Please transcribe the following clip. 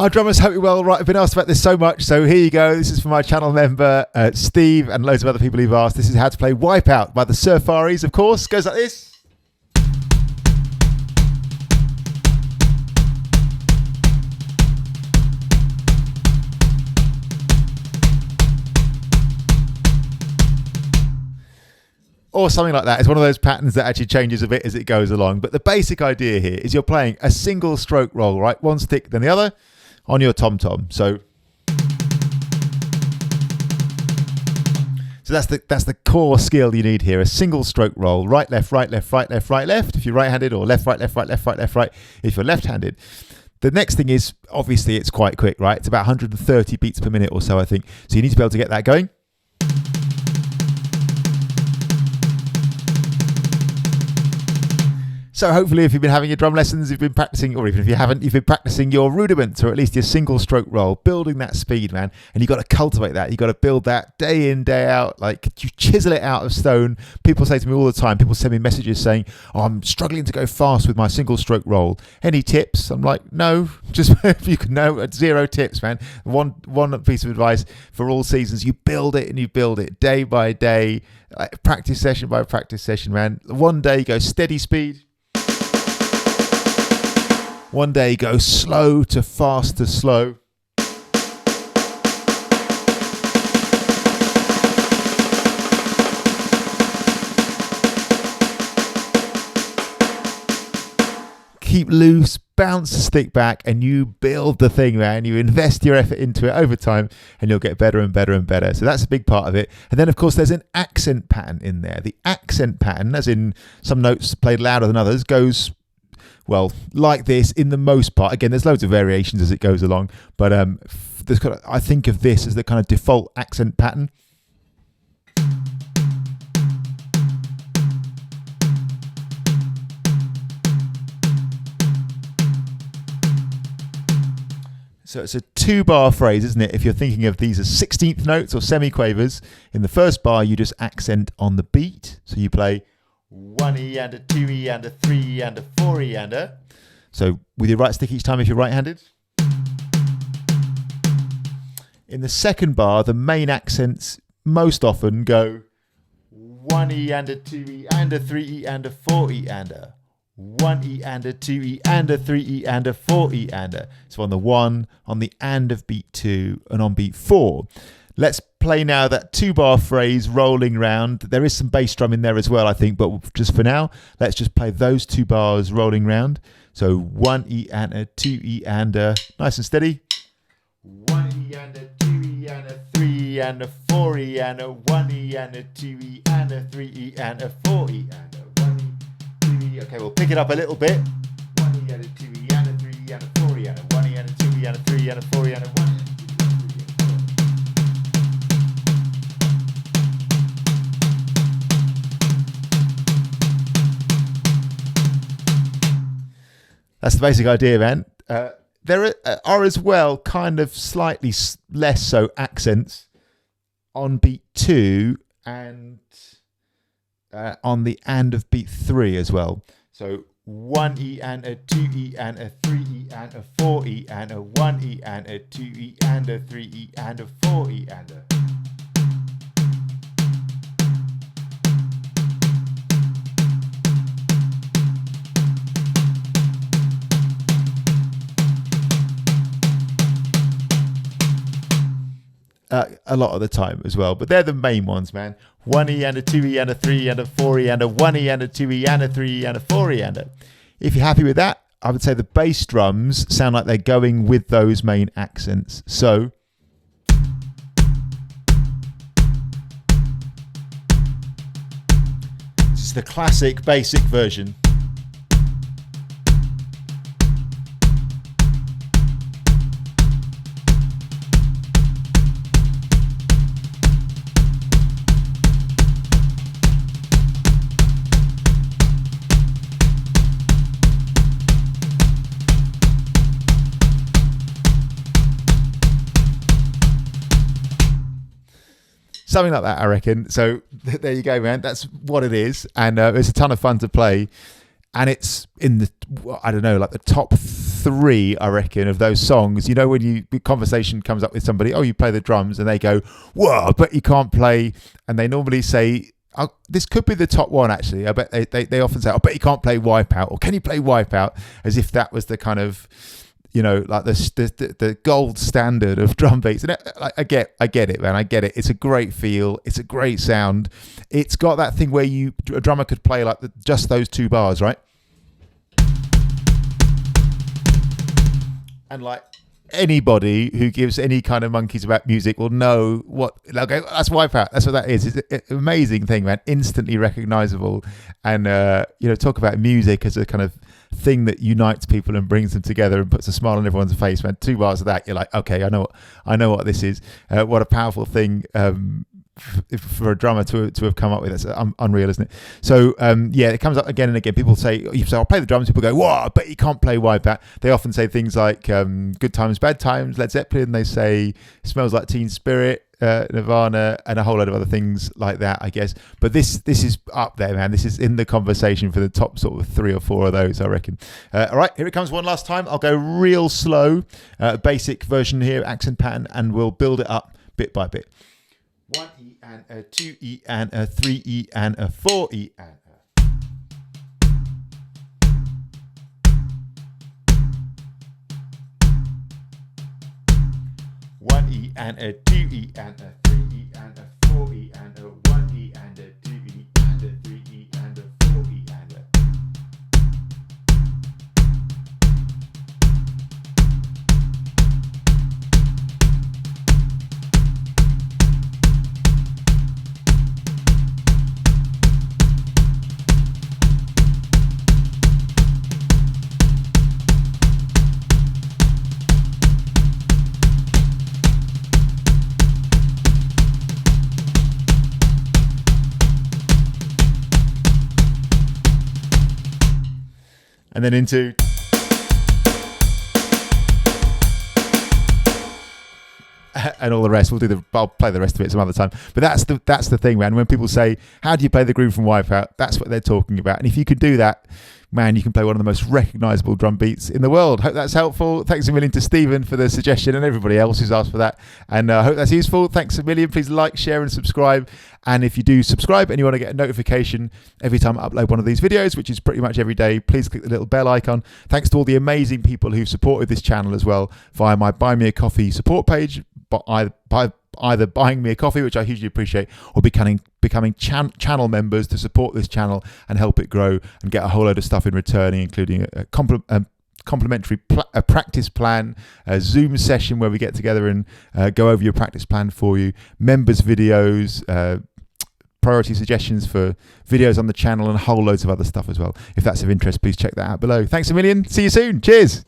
Hi drummers, hope you're well. Right, I've been asked about this so much, so here you go. This is for my channel member Steve and loads of other people who've asked. This is how to play Wipeout by the Surfaris, of course. Goes like this. Or something like that. It's one of those patterns that actually changes a bit as it goes along. But the basic idea here is you're playing a single stroke roll, right? One stick then the other on your tom-tom. So that's the core skill you need here. A single stroke roll, right, left, right, left, right, left, right, left. If you're right-handed, or left, right, left, right, left, right, left, right. If you're left-handed. The next thing is, obviously, it's quite quick, right? It's about 130 beats per minute or so, I think. So you need to be able to get that going. So hopefully if you've been having your drum lessons, you've been practicing, or even if you haven't, you've been practicing your rudiments, or at least your single stroke roll, building that speed, man. And you've got to cultivate that. You've got to build that day in, day out. Like, you chisel it out of stone. People say to me all the time, people send me messages saying, oh, I'm struggling to go fast with my single stroke roll. Any tips? I'm like, no, just if you can know, 0 tips, man. One piece of advice for all seasons, you build it and you build it day by day, like practice session by practice session, man. One day go steady speed. One day go slow to fast to slow. Keep loose, bounce the stick back, and you build the thing, man. You invest your effort into it over time, and you'll get better and better and better. So that's a big part of it. And then, of course, there's an accent pattern in there. The accent pattern, as in some notes played louder than others, goes, well, like this in the most part. Again, there's loads of variations as it goes along, but there's kind of, I think of this as the kind of default accent pattern. So it's a 2-bar phrase, isn't it? If you're thinking of these as 16th notes or semiquavers, in the first bar you just accent on the beat. So you play 1E and a 2E and a 3E and a 4E and a. So with your right stick each time if you're right-handed. In the second bar, the main accents most often go 1E and a 2E and a 3E and a 4E and a. 1E and a 2E and a 3E and a 4E and a. So on the 1, on the and of beat 2, and on beat 4. Let's play now that 2-bar phrase rolling round. There is some bass drum in there as well, I think, but just for now, let's just play those 2 bars rolling round. So 1E and a 2E and a, nice and steady. 1E and a 2E and a 3E and a 4E and a 1E and a 2E and a 3E and a 4E and a 1E, 2E. Okay, we'll pick it up a little bit. 1E and a 2E and a 3E and a 4E and a 1E and a 2E and a 3E and a 4E and a 1E. That's the basic idea, man. There are as well kind of slightly less so accents on beat 2 and on the and of beat 3 as well. So 1E and a 2E and a 3E and a 4E and a 1E and a 2E and a 3E and a 4E and a. A lot of the time as well, but they're the main ones, man. 1E and a 2E and a 3 and a 4E and a 1E and a 2E and a 3E and a 4E and a. If you're happy with that, I would say the bass drums sound like they're going with those main accents. So this is the classic basic version. Something like that, I reckon. So there you go, man. That's what it is. And it's a ton of fun to play. And it's in the, I don't know, like the top 3, I reckon, of those songs, you know, when the conversation comes up with somebody, oh, you play the drums, and they go, whoa, but you can't play, and they normally say, oh, this could be the top one, actually. I bet they often say, I bet you can't play Wipeout, or can you play Wipeout, as if that was the kind of, you know, like the gold standard of drum beats. And I get it, man. I get it. It's a great feel. It's a great sound. It's got that thing where a drummer could play like just those 2 bars, right? And like anybody who gives any kind of monkeys about music will know what. Okay, that's Wipeout. That's what that is. It's an amazing thing, man. Instantly recognizable, and you know, talk about music as a kind of thing that unites people and brings them together and puts a smile on everyone's face, man. 2 bars of that, you're like, okay, I know what this is. What a powerful thing for a drummer to have come up with. It's unreal, isn't it? So yeah, it comes up again and again. People say, you say, I'll play the drums. People go, whoa, I bet you can't play Wipeout. They often say things like Good Times, Bad Times, Led Zeppelin. They say Smells Like Teen Spirit, Nirvana, and a whole load of other things like that, I guess. But this is up there, man. This is in the conversation for the top sort of 3 or 4 of those, I reckon. All right, here it comes one last time. I'll go real slow, basic version here, accent pattern, and we'll build it up bit by bit. 1 E and a 2 E and a 3 E and a 4 E and a. And a 2 E and a 3 E and a 4 E and a 1 E and a 2 E and a 3 E and a 4 E and a. And then into, and all the rest. I'll play the rest of it some other time. But that's the thing, man. When people say, how do you play the groove from Wipeout? That's what they're talking about. And if you could do that, man, you can play one of the most recognizable drum beats in the world. Hope that's helpful. Thanks a million to Stephen for the suggestion and everybody else who's asked for that. And I hope that's useful. Thanks a million. Please like, share, and subscribe. And if you do subscribe and you want to get a notification every time I upload one of these videos, which is pretty much every day, please click the little bell icon. Thanks to all the amazing people who've supported this channel as well via my Buy Me a Coffee support page, but either buying me a coffee, which I hugely appreciate, or becoming channel members to support this channel and help it grow and get a whole load of stuff in return, including a complimentary practice plan, a Zoom session where we get together and go over your practice plan for you, members videos, priority suggestions for videos on the channel, and whole loads of other stuff as well. If that's of interest, please check that out below. Thanks a million. See you soon. Cheers.